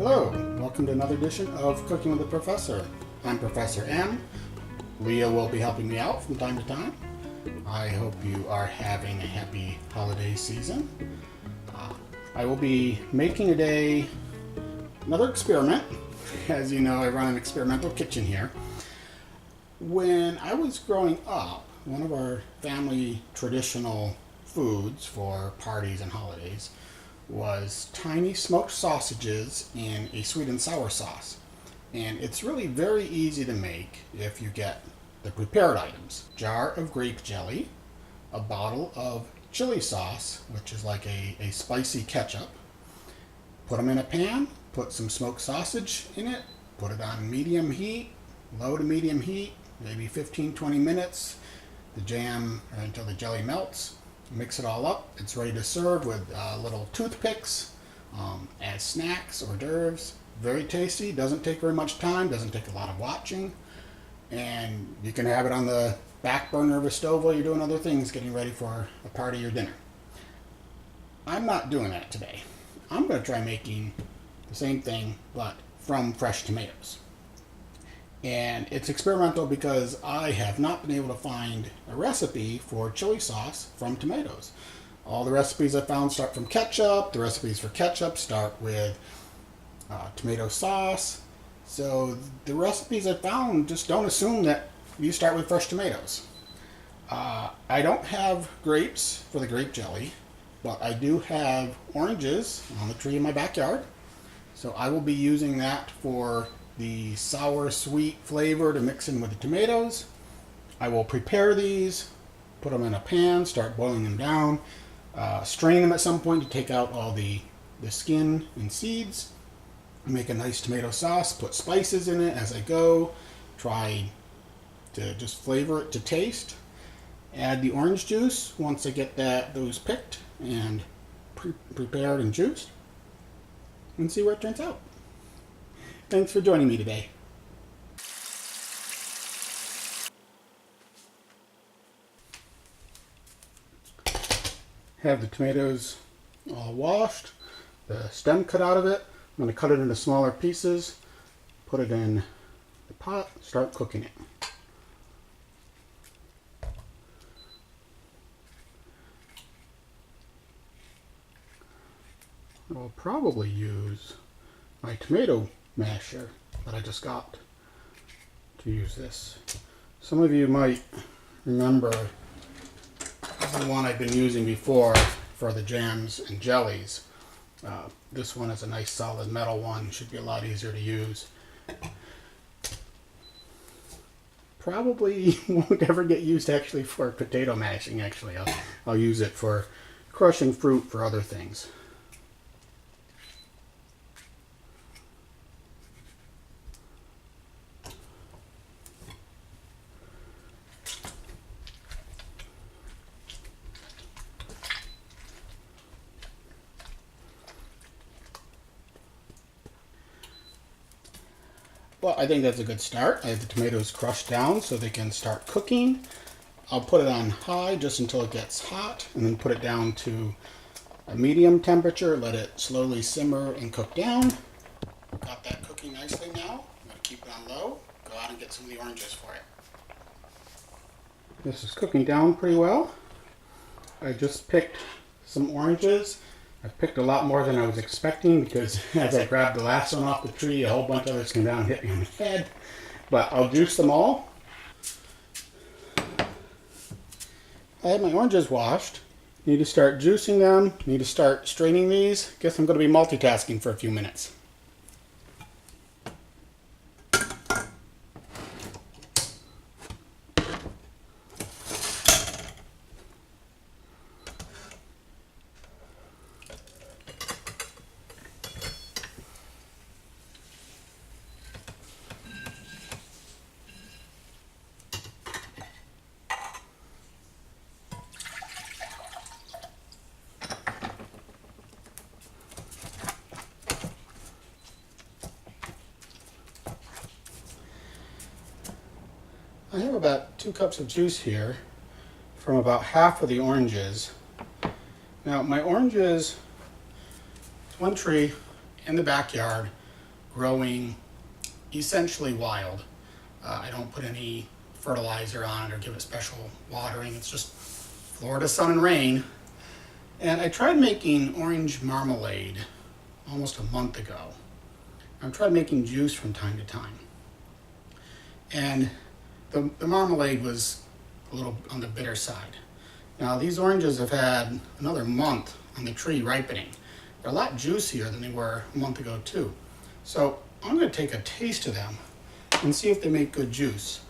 Hello, welcome to another edition of Cooking with the Professor. I'm Professor M. Leah will be helping me out from time to time. I hope you are having a happy holiday season. I will be making today another experiment. As you know, I run an experimental kitchen here. When I was growing up, one of our family traditional foods for parties and holidays was tiny smoked sausages in a sweet and sour sauce. And it's really very easy to make if you get the prepared items. Jar of grape jelly, a bottle of chili sauce, which is like a spicy ketchup. Put them in a pan, put some smoked sausage in it, put it on medium heat, low to medium heat, maybe 15-20 minutes, the jam until the jelly melts. Mix it all up. It's ready to serve with little toothpicks as snacks, hors d'oeuvres. Very tasty. Doesn't take very much time. Doesn't take a lot of watching. And you can have it on the back burner of a stove while you're doing other things, getting ready for a party or dinner. I'm not doing that today. I'm going to try making the same thing, but from fresh tomatoes. And it's experimental because I have not been able to find a recipe for chili sauce from tomatoes. All the recipes I found start from ketchup. The recipes for ketchup start with tomato sauce. So the recipes I found just don't assume that you start with fresh tomatoes. I don't have grapes for the grape jelly, but I do have oranges on the tree in my backyard. So I will be using that for the sour sweet flavor to mix in with the tomatoes. I will prepare these, put them in a pan, start boiling them down, strain them at some point to take out all the skin and seeds, make a nice tomato sauce, put spices in it as I go, try to just flavor it to taste, add the orange juice once I get those picked and prepared and juiced, and see where it turns out. Thanks for joining me today. Have the tomatoes all washed, the stem cut out of it. I'm going to cut it into smaller pieces, put it in the pot, start cooking it. I'll probably use my tomato masher that I just got to use this. Some of you might remember the one I've been using before for the jams and jellies. This one is a nice solid metal one, should be a lot easier to use. Probably won't ever get used actually for potato mashing. Actually, I'll use it for crushing fruit for other things. Well, I think that's a good start. I have the tomatoes crushed down so they can start cooking. I'll put it on high just until it gets hot, and then put it down to a medium temperature. Let it slowly simmer and cook down. Got that cooking nicely now. I'm going to keep it on low. Go out and get some of the oranges for it. This is cooking down pretty well. I just picked some oranges. I picked a lot more than I was expecting because as I grabbed the last one off the tree, a whole bunch of others came down and hit me on the head. But I'll juice them all. I have my oranges washed. Need to start juicing them. Need to start straining these. Guess I'm going to be multitasking for a few minutes. I have about 2 cups of juice here from about half of the oranges. Now my oranges, one tree in the backyard, growing essentially wild. I don't put any fertilizer on it or give it special watering. It's just Florida sun and rain. And I tried making orange marmalade almost a month ago. I've tried making juice from time to time. And the marmalade was a little on the bitter side. Now these oranges have had another month on the tree ripening. They're a lot juicier than they were a month ago too. So I'm going to take a taste of them and see if they make good juice.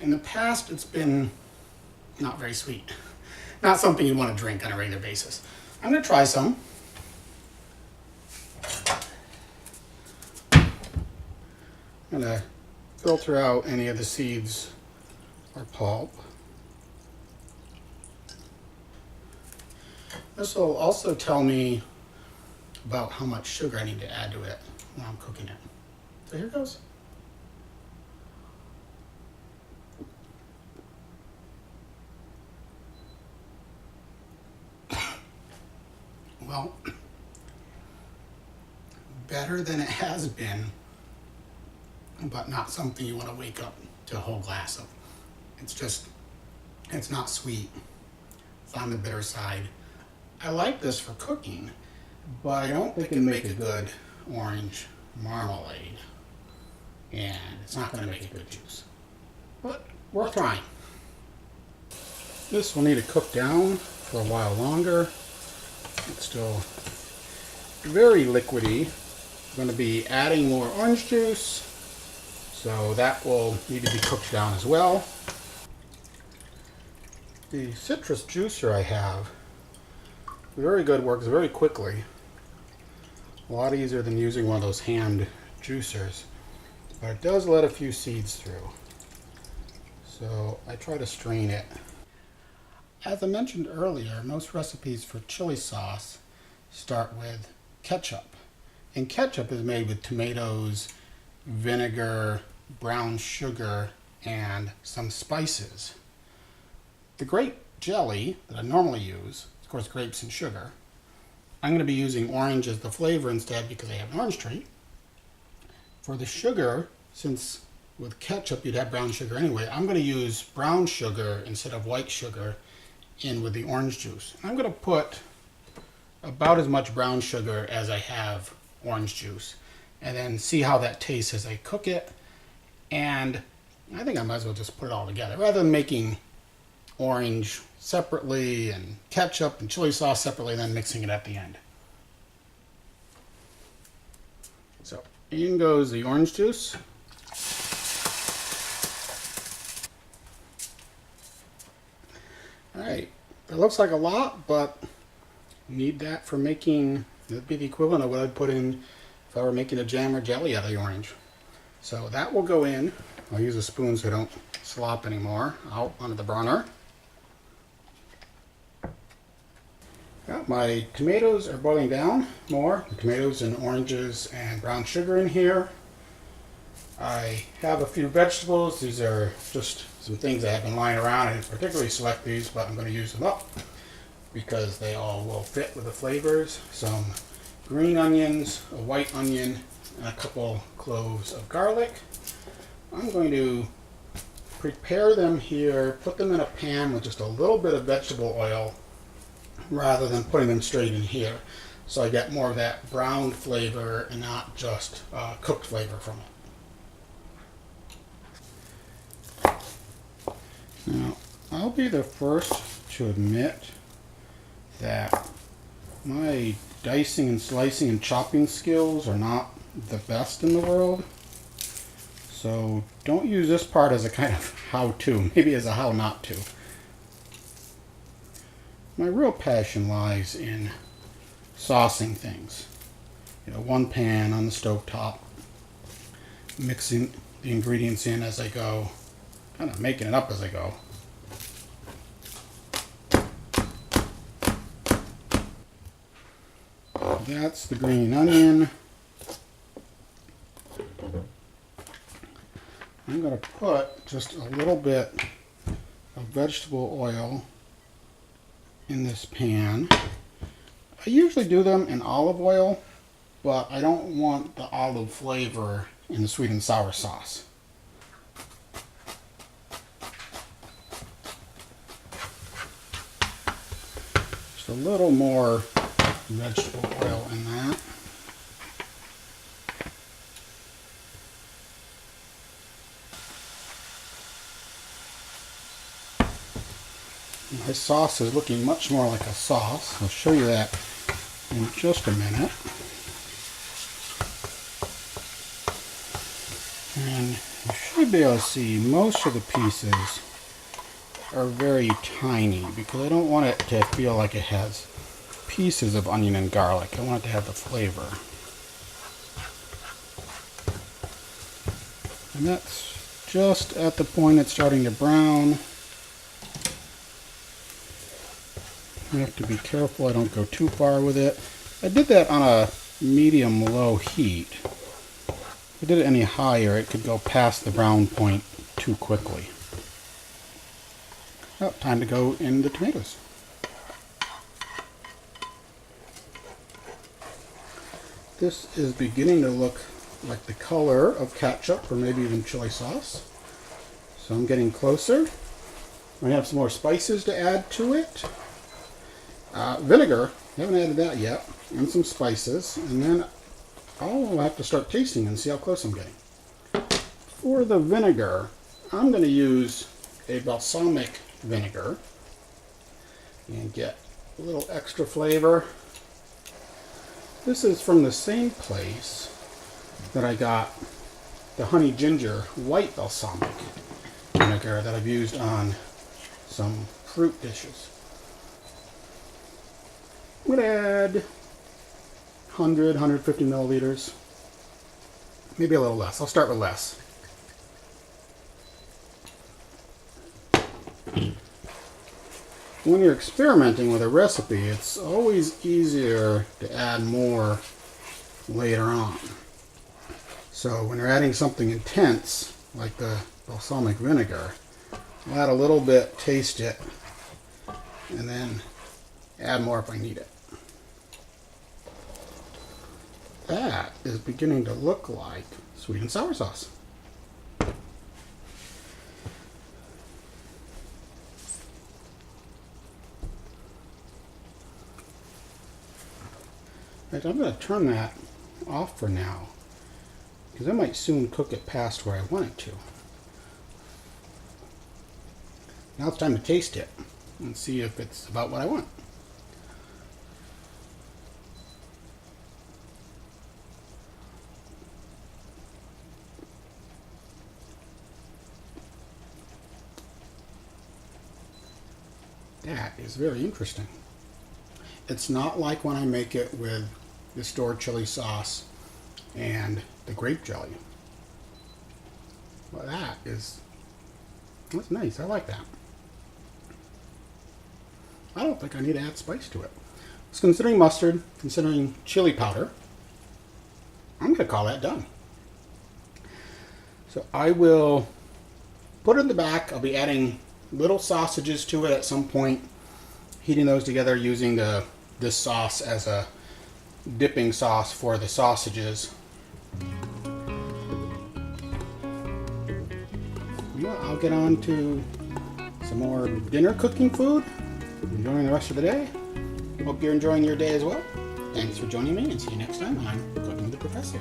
In the past it's been not very sweet. Not something you want to drink on a regular basis. I'm going to try some. I'm going to filter out any of the seeds or pulp. This will also tell me about how much sugar I need to add to it when I'm cooking it. So here goes. Well, better than it has been, but not something you want to wake up to a whole glass of. It's not sweet. It's on the bitter side. I like this for cooking, but I don't think it'd make a good orange marmalade. And it's not going to make a good juice. But worth trying. This will need to cook down for a while longer. It's still very liquidy. I'm going to be adding more orange juice, so that will need to be cooked down as well. The citrus juicer I have, very good, works very quickly. A lot easier than using one of those hand juicers, but it does let a few seeds through. So I try to strain it. As I mentioned earlier, most recipes for chili sauce start with ketchup. And ketchup is made with tomatoes, vinegar, brown sugar, and some spices. The grape jelly that I normally use, of course, grapes and sugar. I'm going to be using orange as the flavor instead because I have an orange tree. For the sugar, since with ketchup you'd have brown sugar anyway, I'm going to use brown sugar instead of white sugar in with the orange juice. I'm going to put about as much brown sugar as I have orange juice and then see how that tastes as I cook it. And I think I might as well just put it all together rather than making orange separately and ketchup and chili sauce separately and then mixing it at the end. So in goes the orange juice. Alright, it looks like a lot, but you need that for making, that'd be the equivalent of what I'd put in if I were making a jam or jelly out of the orange. So that will go in. I'll use a spoon so I don't slop anymore. Out onto the burner. Got my tomatoes are boiling down more. The tomatoes and oranges and brown sugar in here. I have a few vegetables. These are just some things that have been lying around. I didn't particularly select these, but I'm going to use them up because they all will fit with the flavors. Some green onions, a white onion, and a couple cloves of garlic. I'm going to prepare them here, put them in a pan with just a little bit of vegetable oil rather than putting them straight in here. So I get more of that brown flavor and not just cooked flavor from it. Now, I'll be the first to admit that my dicing and slicing and chopping skills are not the best in the world. So don't use this part as a kind of how-to, maybe as a how not to. My real passion lies in saucing things. You know, one pan on the stovetop, mixing the ingredients in as I go, kind of making it up as I go. That's the green onion. I'm going to put just a little bit of vegetable oil in this pan. I usually do them in olive oil, but I don't want the olive flavor in the sweet and sour sauce. Just a little more vegetable oil in that. My sauce is looking much more like a sauce. I'll show you that in just a minute. And you should be able to see most of the pieces are very tiny because I don't want it to feel like it has pieces of onion and garlic. I want it to have the flavor. And that's just at the point it's starting to brown. I have to be careful I don't go too far with it. I did that on a medium-low heat. If I did it any higher, it could go past the brown point too quickly. Oh, time to go in the tomatoes. This is beginning to look like the color of ketchup or maybe even chili sauce. So I'm getting closer. I have some more spices to add to it. Vinegar, haven't added that yet, and some spices, and then I'll have to start tasting and see how close I'm getting. For the vinegar, I'm going to use a balsamic vinegar and get a little extra flavor. This is from the same place that I got the honey ginger white balsamic vinegar that I've used on some fruit dishes. I'm going to add 100, 150 milliliters, maybe a little less. I'll start with less. When you're experimenting with a recipe, it's always easier to add more later on. So when you're adding something intense, like the balsamic vinegar, I'll add a little bit, taste it, and then add more if I need it. That is beginning to look like sweet and sour sauce. Right, I'm going to turn that off for now because I might soon cook it past where I want it to. Now it's time to taste it and see if it's about what I want. That is very interesting. It's not like when I make it with the store chili sauce and the grape jelly. Well, that's nice. I like that. I don't think I need to add spice to it. It's considering mustard, considering chili powder. I'm going to call that done. So I will put it in the back. I'll be adding little sausages to it at some point, heating those together using this sauce as a dipping sauce for the sausages. I'll get on to some more dinner cooking food. Enjoying the rest of the day. Hope you're enjoying your day as well. Thanks for joining me, and see you next time on Cooking with the Professor.